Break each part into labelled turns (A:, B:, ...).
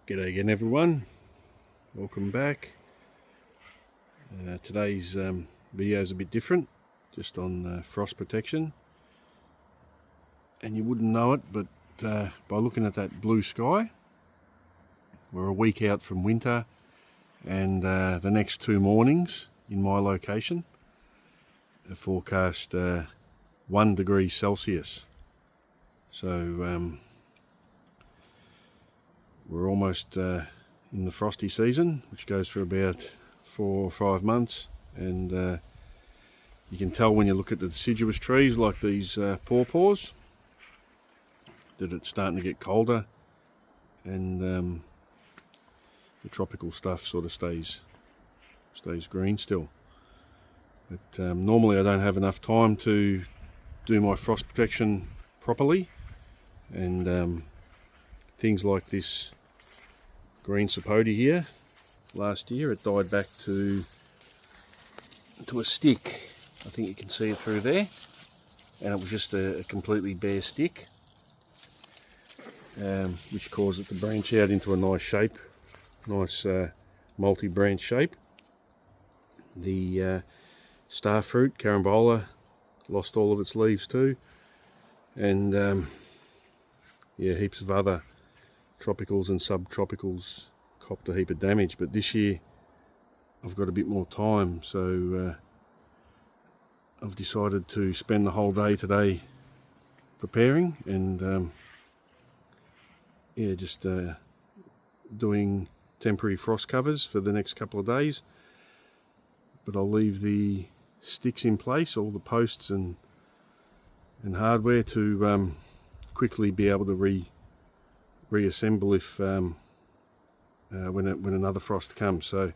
A: G'day again everyone, welcome back. Today's video is a bit different, just on frost protection, and you wouldn't know it, but by looking at that blue sky, we're a week out from winter, and the next 2 mornings in my location are forecast 1 degree Celsius. So we're almost in the frosty season, which goes for about 4 or 5 months, and you can tell when you look at the deciduous trees like these pawpaws that it's starting to get colder, and the tropical stuff sort of stays green still. But normally I don't have enough time to do my frost protection properly, and things like this green sapote here, last year it died back to a stick. I think you can see it through there, and it was just a completely bare stick, which caused it to branch out into a nice shape, nice multi-branch shape. The star fruit, carambola, lost all of its leaves too, and yeah, heaps of other tropicals and subtropicals copped a heap of damage. But this year I've got a bit more time, so I've decided to spend the whole day today preparing, and yeah, just doing temporary frost covers for the next couple of days. But I'll leave the sticks in place, all the posts and hardware, to quickly be able to reassemble if when another frost comes. So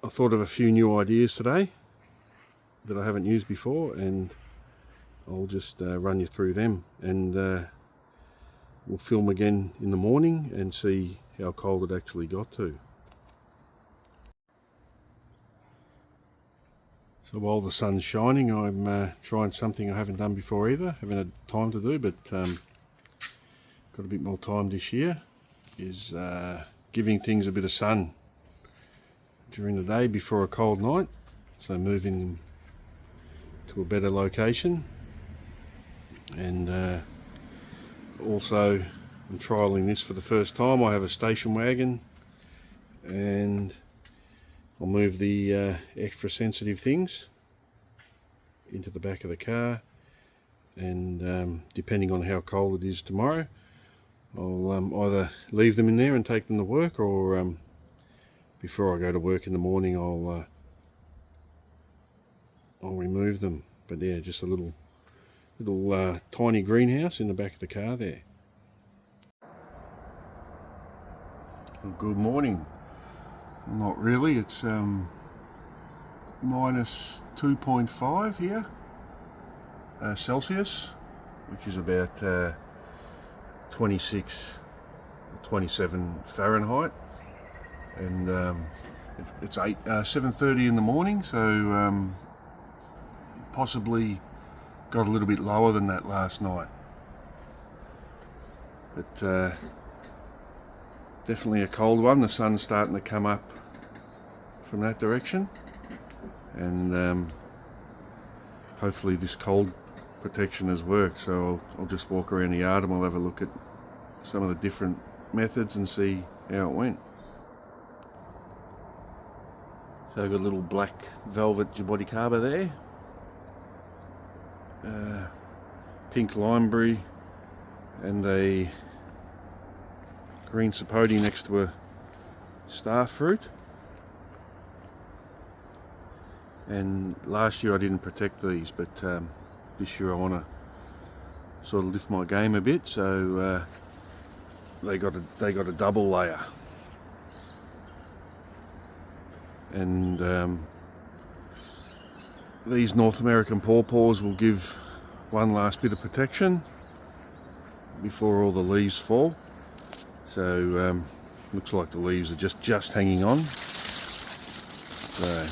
A: I thought of a few new ideas today that I haven't used before, and I'll just run you through them, and we'll film again in the morning and see how cold it actually got to. So while the sun's shining, I'm trying something I haven't done before either, haven't had time to do, but got a bit more time this year, is giving things a bit of sun during the day before a cold night. So moving them to a better location, and also I'm trialling this for the first time. I have a station wagon, and I'll move the extra sensitive things into the back of the car, and depending on how cold it is tomorrow, I'll either leave them in there and take them to work, or before I go to work in the morning I'll remove them. But yeah, just a little tiny greenhouse in the back of the car there. Well, good morning. Not really, it's minus 2.5 here Celsius, which is about 26 or 27 Fahrenheit, and it's 7:30 in the morning, so possibly got a little bit lower than that last night, but definitely a cold one. The sun's starting to come up from that direction, and hopefully this cold protection has worked. So I'll just walk around the yard and we'll have a look at some of the different methods and see how it went. So I've got a little black velvet jaboticaba there, pink limeberry, and a green sapote next to a star fruit. And last year I didn't protect these, but this year I want to sort of lift my game a bit, so they got a double layer, and these North American pawpaws will give one last bit of protection before all the leaves fall. So looks like the leaves are just hanging on. So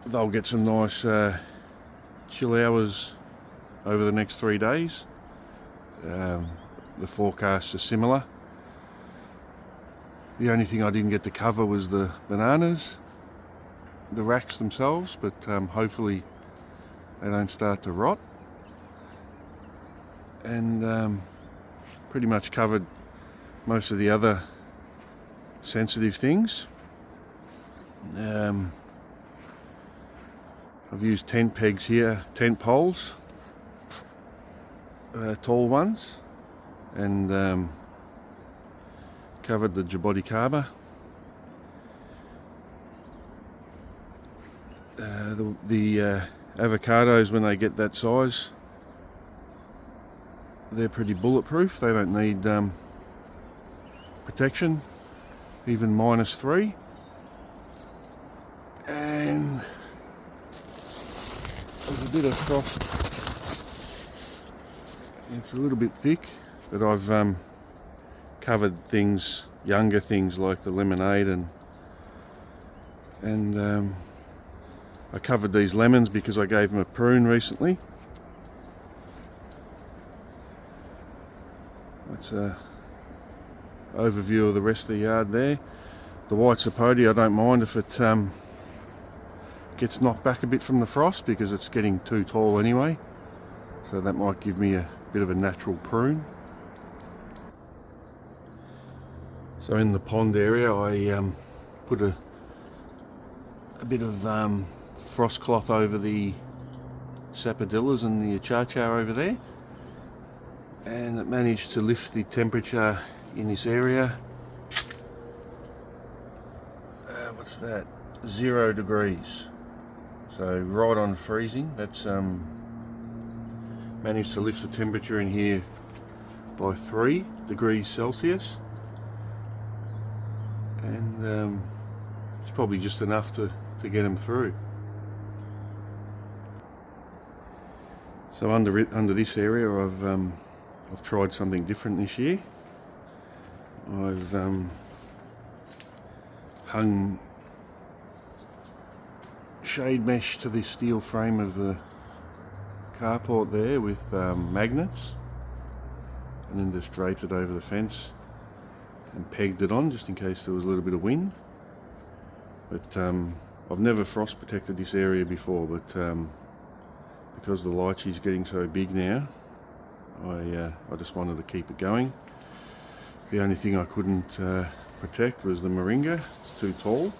A: they'll get some nice chill hours over the next 3 days, The forecasts are similar. The only thing I didn't get to cover was the bananas, the racks themselves, but hopefully they don't start to rot. And pretty much covered most of the other sensitive things. I've used tent pegs here, tent poles, tall ones, and covered the Jaboticaba. The avocados, when they get that size, they're pretty bulletproof. They don't need protection, even -3. And there's a bit of frost. It's a little bit thick, but I've covered things, younger things like the lemonade, and I covered these lemons because I gave them a prune recently. That's a overview of the rest of the yard there. The white sapote, I don't mind if it gets knocked back a bit from the frost because it's getting too tall anyway, so that might give me a bit of a natural prune. So in the pond area I put a bit of frost cloth over the sapodillas and the achar over there, and it managed to lift the temperature in this area. What's that? 0 degrees. So right on freezing. That's managed to lift the temperature in here by 3 degrees Celsius, and it's probably just enough to get them through. So under this area I've tried something different this year. I've hung shade mesh to the steel frame of the carport there with magnets, and then just draped it over the fence and pegged it on just in case there was a little bit of wind. But I've never frost protected this area before, but because the lychee's getting so big now, I just wanted to keep it going. The only thing I couldn't protect was the moringa. It's too tall.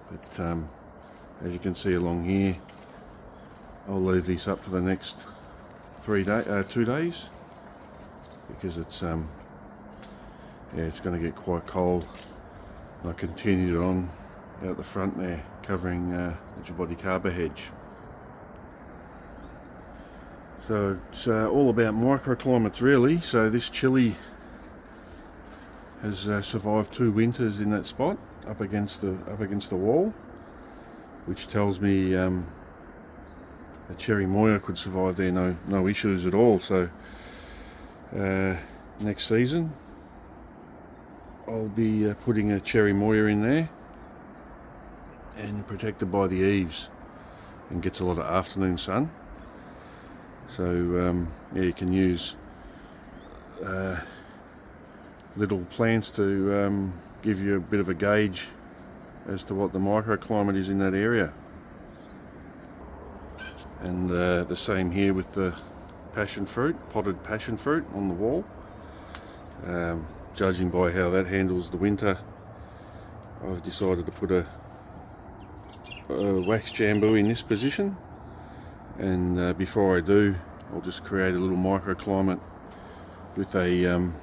A: But as you can see along here, I'll leave these up for the next 2 days, because it's it's going to get quite cold. And I continued it on out the front there, covering the Jaboticaba hedge. So it's all about microclimates really. So this chili has survived 2 winters in that spot up against the wall, which tells me a cherry moya could survive there, no issues at all. So next season I'll be putting a cherry moya in there, and protected by the eaves, and gets a lot of afternoon sun. So yeah, you can use little plants to give you a bit of a gauge as to what the microclimate is in that area. And the same here with the passion fruit, potted passion fruit on the wall. Judging by how that handles the winter, I've decided to put a wax jambu in this position, and before I do, I'll just create a little microclimate with a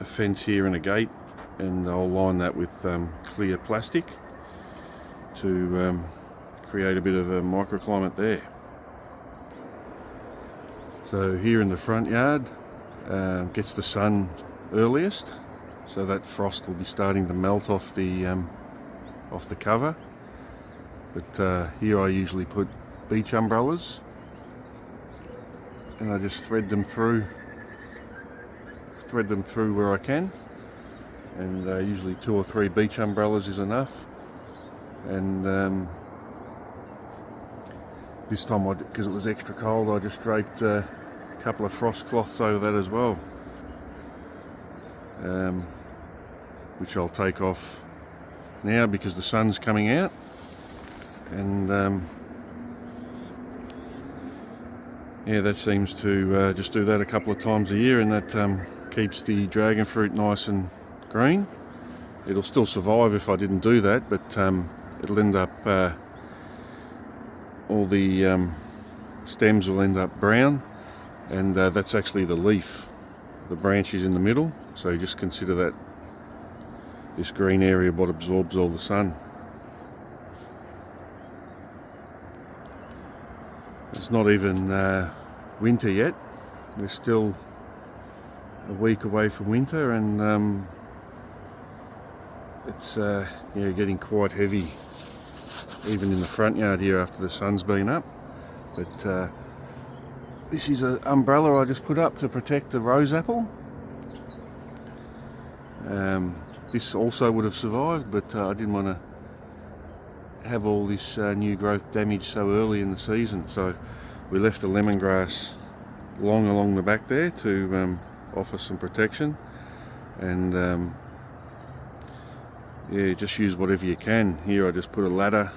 A: fence here and a gate, and I'll line that with clear plastic to create a bit of a microclimate there. So here in the front yard, gets the sun earliest, so that frost will be starting to melt off the cover. But here I usually put beach umbrellas, and I just thread them through where I can, and usually 2 or 3 beach umbrellas is enough. And this time, because it was extra cold, I just draped a couple of frost cloths over that as well, which I'll take off now because the sun's coming out, and yeah, that seems to just do that a couple of times a year, and that keeps the dragon fruit nice and green. It'll still survive if I didn't do that, but it'll end up, all the stems will end up brown, and that's actually the leaf. The branch is in the middle, so you just consider that this green area what absorbs all the sun. It's not even winter yet. We're still a week away from winter, and it's yeah, getting quite heavy even in the front yard here after the sun's been up. But this is an umbrella I just put up to protect the rose apple. This also would have survived, but I didn't want to have all this new growth damaged so early in the season, so we left the lemongrass long along the back there to offer some protection, and yeah, just use whatever you can. Here I just put a ladder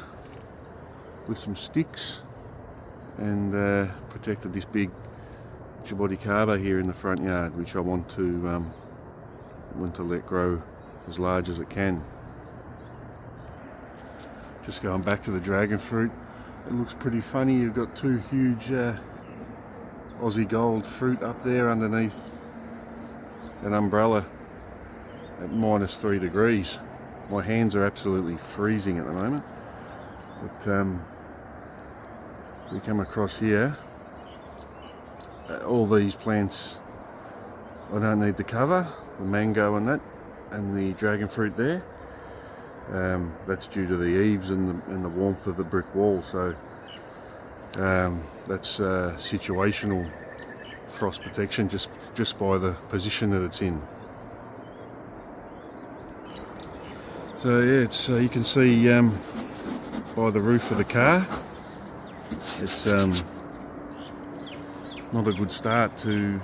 A: with some sticks and protected this big Jaboticaba here in the front yard, which I want to let grow as large as it can. Just going back to the dragon fruit, it looks pretty funny. You've got two huge Aussie gold fruit up there underneath an umbrella at -3 degrees. My hands are absolutely freezing at the moment, but we come across here, all these plants I don't need the cover, the mango and that, and the dragon fruit there. That's due to the eaves and the warmth of the brick wall, so that's situational frost protection just by the position that it's in. So yeah, it's you can see by the roof of the car, it's not a good start to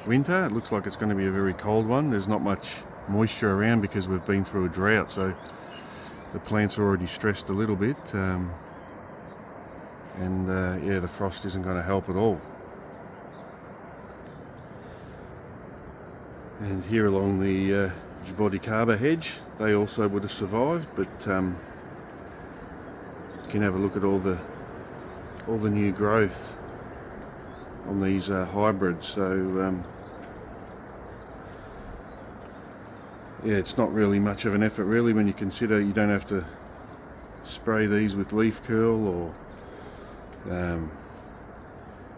A: winter. It looks like it's going to be a very cold one. There's not much moisture around because we've been through a drought, so the plants are already stressed a little bit, and yeah, the frost isn't going to help at all. And here along the Jaboticaba hedge, they also would have survived, but you can have a look at all the new growth on these hybrids. So yeah, it's not really much of an effort really when you consider you don't have to spray these with leaf curl or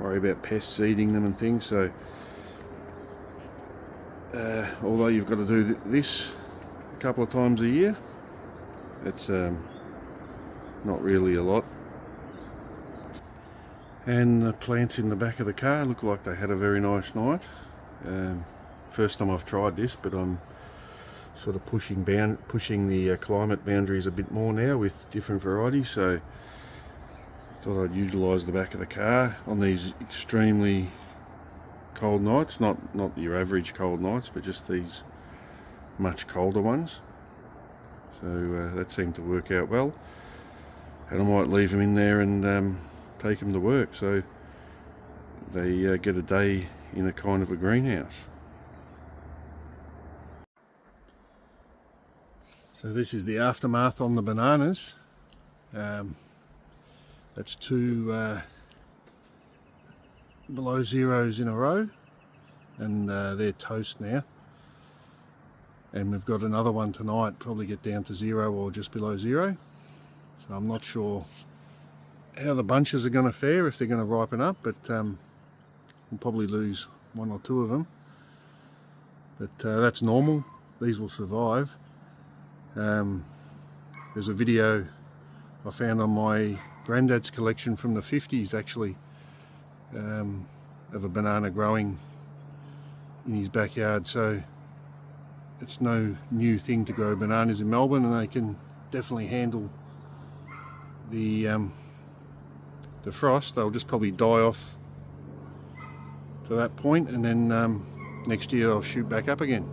A: worry about pests eating them and things. So although you've got to do this a couple of times a year, it's not really a lot. And the plants in the back of the car look like they had a very nice night. First time I've tried this, but I'm sort of pushing the climate boundaries a bit more now with different varieties, so I thought I'd utilise the back of the car on these extremely cold nights, not your average cold nights, but just these much colder ones. So that seemed to work out well, and I might leave them in there and take them to work, so they get a day in a kind of a greenhouse. So this is the aftermath on the bananas. That's two below zeros in a row, and they're toast now. And we've got another one tonight, probably get down to 0 or just below 0. So I'm not sure how the bunches are going to fare, if they're going to ripen up, but we'll probably lose 1 or 2 of them. But that's normal. These will survive. There's a video I found on my granddad's collection from the 50s actually, of a banana growing in his backyard, so it's no new thing to grow bananas in Melbourne, and they can definitely handle the frost. They'll just probably die off to to that point, and then next year I'll shoot back up again.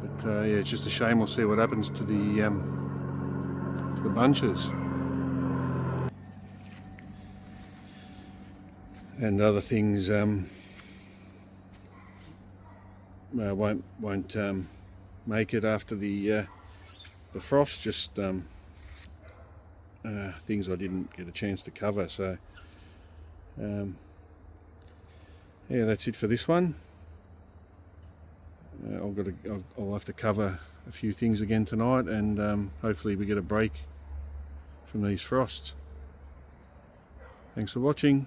A: But yeah, it's just a shame. We'll see what happens to the bunches. And other things won't make it after the frost. Just things I didn't get a chance to cover. So yeah, that's it for this one. I'll have to cover a few things again tonight, and hopefully we get a break from these frosts. Thanks for watching.